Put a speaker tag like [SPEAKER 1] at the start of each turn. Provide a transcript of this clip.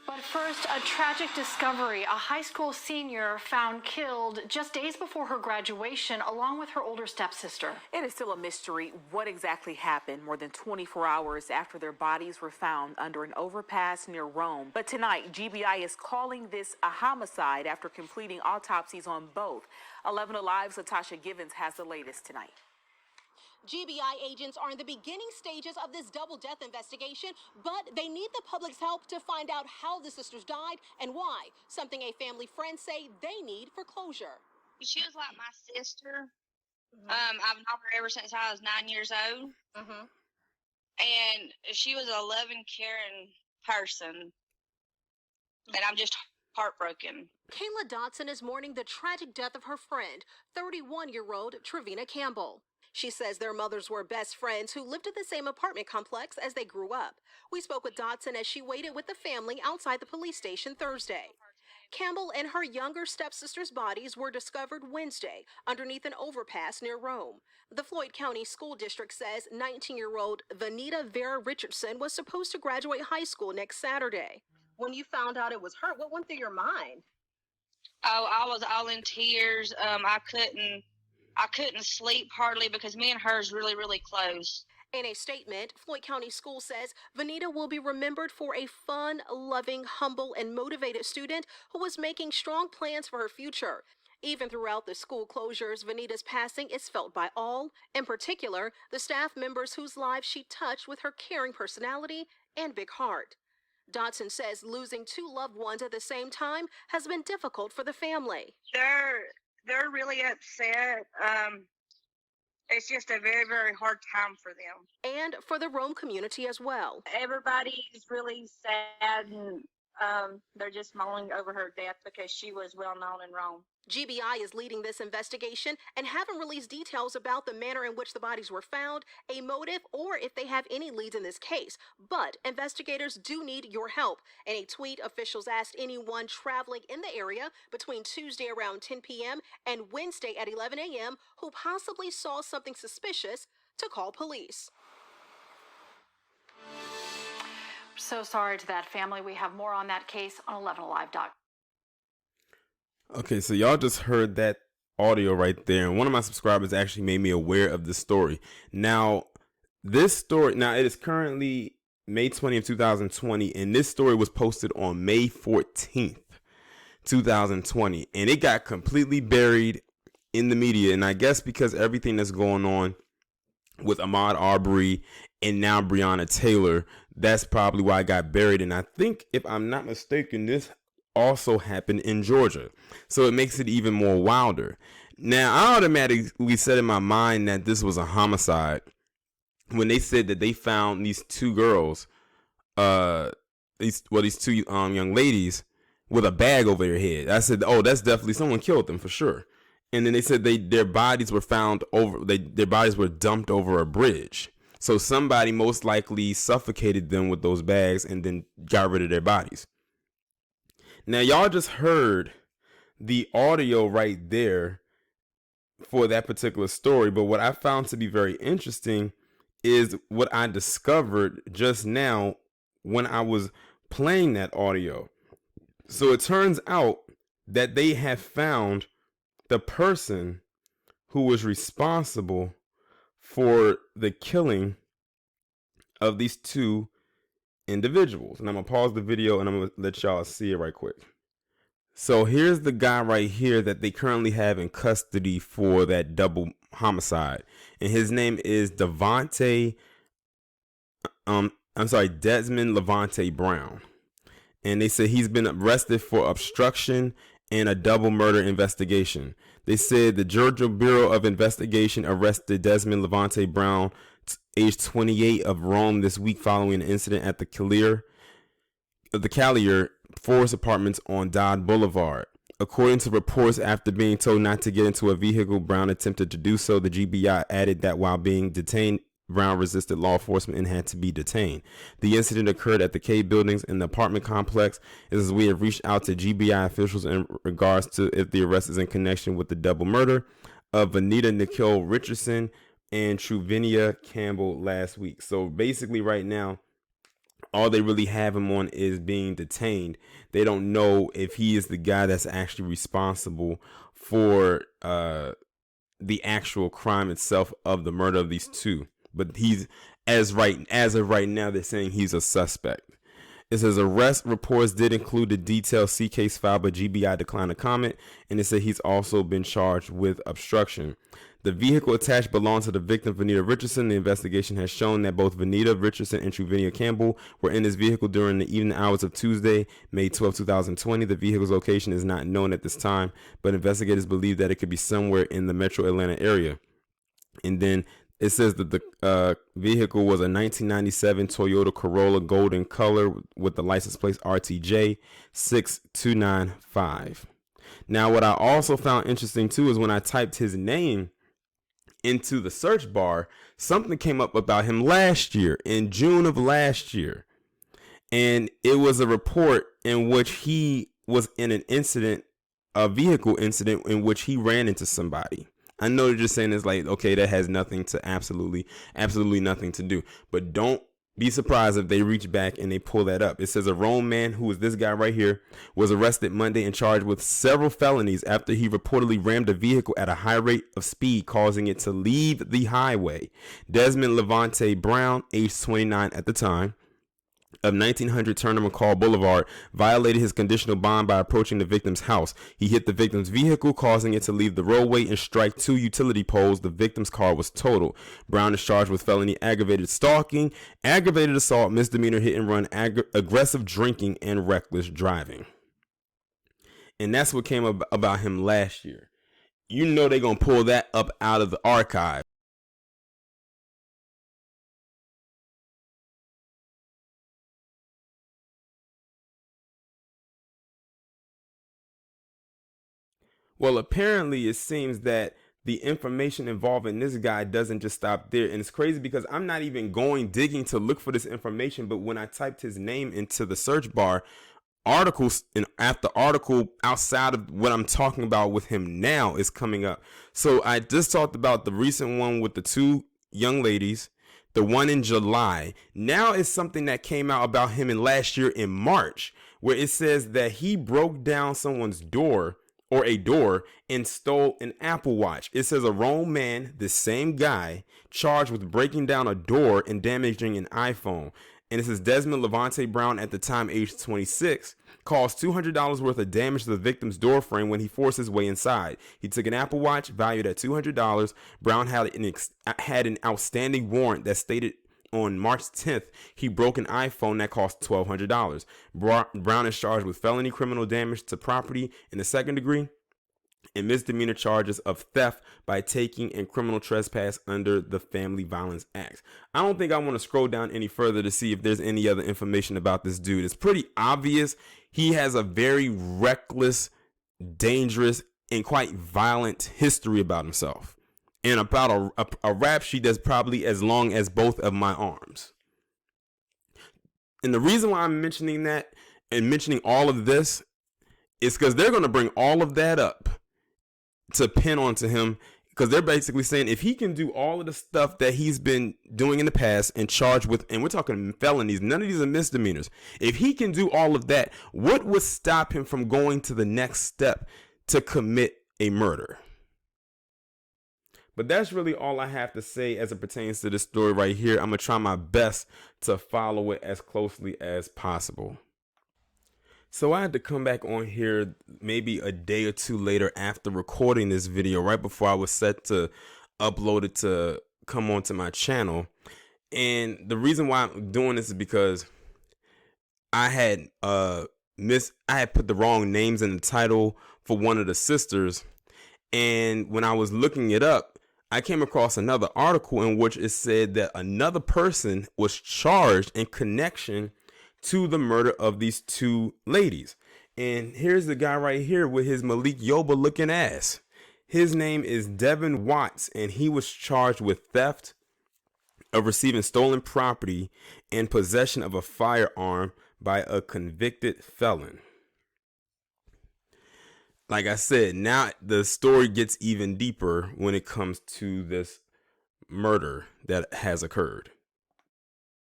[SPEAKER 1] But first, a tragic discovery. A high school senior found killed just days before her graduation, along with her older stepsister.
[SPEAKER 2] It is still a mystery what exactly happened more than 24 hours after their bodies were found under an overpass near Rome. But tonight, GBI is calling this a homicide after completing autopsies on both. 11 Alive's Latasha Givens has the latest tonight.
[SPEAKER 3] GBI agents are in the beginning stages of this double death investigation, but they need the public's help to find out how the sisters died and why, something a family friend say they need for closure.
[SPEAKER 4] She was like my sister. I've known her ever since I was 9 years old. And she was a loving, caring person. And I'm just heartbroken.
[SPEAKER 3] Kayla Dotson is mourning the tragic death of her friend, 31-year-old Trevina Campbell. She says their mothers were best friends who lived in the same apartment complex as they grew up. We spoke with Dotson as she waited with the family outside the police station Thursday. Campbell and her younger stepsister's bodies were discovered Wednesday underneath an overpass near Rome. The Floyd County School District says 19-year-old Vanita Richardson was supposed to graduate high school next Saturday. When you found out it was her, what went through your mind?
[SPEAKER 4] Oh, I was all in tears. I couldn't sleep hardly because me and her is really, really close.
[SPEAKER 3] In a statement, Floyd County School says Vanita will be remembered for a fun, loving, humble, and motivated student who was making strong plans for her future. Even throughout the school closures, Vanita's passing is felt by all, in particular, the staff members whose lives she touched with her caring personality and big heart. Dotson says losing two loved ones at the same time has been difficult for the family.
[SPEAKER 4] They're really upset. It's just a very, very hard time for them.
[SPEAKER 3] And for the Rome community as well.
[SPEAKER 4] Everybody's really sad, and they're just mourning over her death because she was well known in Rome.
[SPEAKER 3] GBI is leading this investigation and haven't released details about the manner in which the bodies were found, a motive, or if they have any leads in this case. But investigators do need your help. In a tweet, officials asked anyone traveling in the area between Tuesday around 10 p.m. and Wednesday at 11 a.m. who possibly saw something suspicious to call police.
[SPEAKER 1] So sorry to that family. We have more on that case on 11alive.com.
[SPEAKER 5] Okay, so y'all just heard that audio right there, and one of my subscribers actually made me aware of this story. Now, it is currently May 20th, 2020, and this story was posted on May 14th, 2020, and it got completely buried in the media, and I guess because everything that's going on with Ahmaud Arbery and now Breonna Taylor, that's probably why it got buried, and I think, if I'm not mistaken, this also happened in Georgia. So it makes it even more wilder. Now, I automatically said in my mind that this was a homicide when they said that they found these two girls, these two young ladies with a bag over their head. I said, oh, that's definitely someone killed them for sure. And then they said their bodies were found their bodies were dumped over a bridge. So somebody most likely suffocated them with those bags and then got rid of their bodies. Now, y'all just heard the audio right there for that particular story. But what I found to be very interesting is what I discovered just now when I was playing that audio. So it turns out that they have found the person who was responsible for the killing of these two individuals. And I'm gonna pause the video and I'm gonna let y'all see it right quick. So here's the guy right here that they currently have in custody for that double homicide, and his name is Desmond Levante Brown, and they said he's been arrested for obstruction and a double murder investigation. They said the Georgia Bureau of Investigation arrested Desmond Levante Brown, age 28, of Rome this week following an incident at the Callier Forest Apartments on Dodd Boulevard. According to reports, after being told not to get into a vehicle, Brown attempted to do so. The GBI added that while being detained, Brown resisted law enforcement and had to be detained. The incident occurred at the K buildings in the apartment complex. As we have reached out to GBI officials in regards to if the arrest is in connection with the double murder of Vanita Nicole Richardson and Trevina Campbell last week. So basically right now, all they really have him on is being detained. They don't know if he is the guy that's actually responsible for the actual crime itself of the murder of these two. But he's as of right now, they're saying he's a suspect. It says arrest reports did include the detailed C case file, but GBI declined to comment, and it said he's also been charged with obstruction. The vehicle attached belonged to the victim, Vanita Richardson. The investigation has shown that both Vanita Richardson and Truvenia Campbell were in this vehicle during the evening hours of Tuesday, May 12, 2020. The vehicle's location is not known at this time, but investigators believe that it could be somewhere in the metro Atlanta area. And then it says that the vehicle was a 1997 Toyota Corolla golden color with the license plate RTJ 6295. Now, what I also found interesting too is when I typed his name into the search bar, something came up about him last year, in June of last year. And it was a report in which he was in an incident, a vehicle incident in which he ran into somebody. I know they're just saying it's like, okay, that has nothing to absolutely nothing to do. But don't be surprised if they reach back and they pull that up. It says a Rome man, who is this guy right here, was arrested Monday and charged with several felonies after he reportedly rammed a vehicle at a high rate of speed, causing it to leave the highway. Desmond Levante Brown, age 29 at the time, of 1900 Turner McCall Boulevard, violated his conditional bond by approaching the victim's house. He hit the victim's vehicle, causing it to leave the roadway and strike two utility poles. The victim's car was totaled. Brown is charged with felony aggravated stalking, aggravated assault, misdemeanor hit and run, aggressive drinking, and reckless driving. And that's what came about him last year. You know they're going to pull that up out of the archive. Well, apparently it seems that the information involving this guy doesn't just stop there. And it's crazy because I'm not even digging to look for this information. But when I typed his name into the search bar, articles and after article outside of what I'm talking about with him now is coming up. So I just talked about the recent one with the two young ladies, the one in July. Now it's something that came out about him in last year in March, where it says that he broke down someone's door or a door and stole an Apple Watch. It says a Rome man, the same guy, charged with breaking down a door and damaging an iPhone. And it says Desmond Levante Brown, at the time aged 26, caused $200 worth of damage to the victim's door frame when he forced his way inside. He took an Apple Watch valued at $200. Brown had an outstanding warrant that stated on March 10th, he broke an iPhone that cost $1,200. Brown is charged with felony criminal damage to property in the second degree and misdemeanor charges of theft by taking and criminal trespass under the Family Violence Act. I don't think I want to scroll down any further to see if there's any other information about this dude. It's pretty obvious he has a very reckless, dangerous, and quite violent history about himself. And about a rap sheet that's probably as long as both of my arms. And the reason why I'm mentioning that and mentioning all of this is because they're going to bring all of that up to pin onto him, because they're basically saying if he can do all of the stuff that he's been doing in the past and charged with, and we're talking felonies, none of these are misdemeanors. If he can do all of that, what would stop him from going to the next step to commit a murder? But that's really all I have to say as it pertains to this story right here. I'm going to try my best to follow it as closely as possible. So I had to come back on here maybe a day or two later after recording this video, right before I was set to upload it to come onto my channel. And the reason why I'm doing this is because I had put the wrong names in the title for one of the sisters. And when I was looking it up, I came across another article in which it said that another person was charged in connection to the murder of these two ladies. And here's the guy right here with his Malik Yoba looking ass. His name is Devin Watts, and he was charged with theft of receiving stolen property and possession of a firearm by a convicted felon. Like I said, now the story gets even deeper when it comes to this murder that has occurred.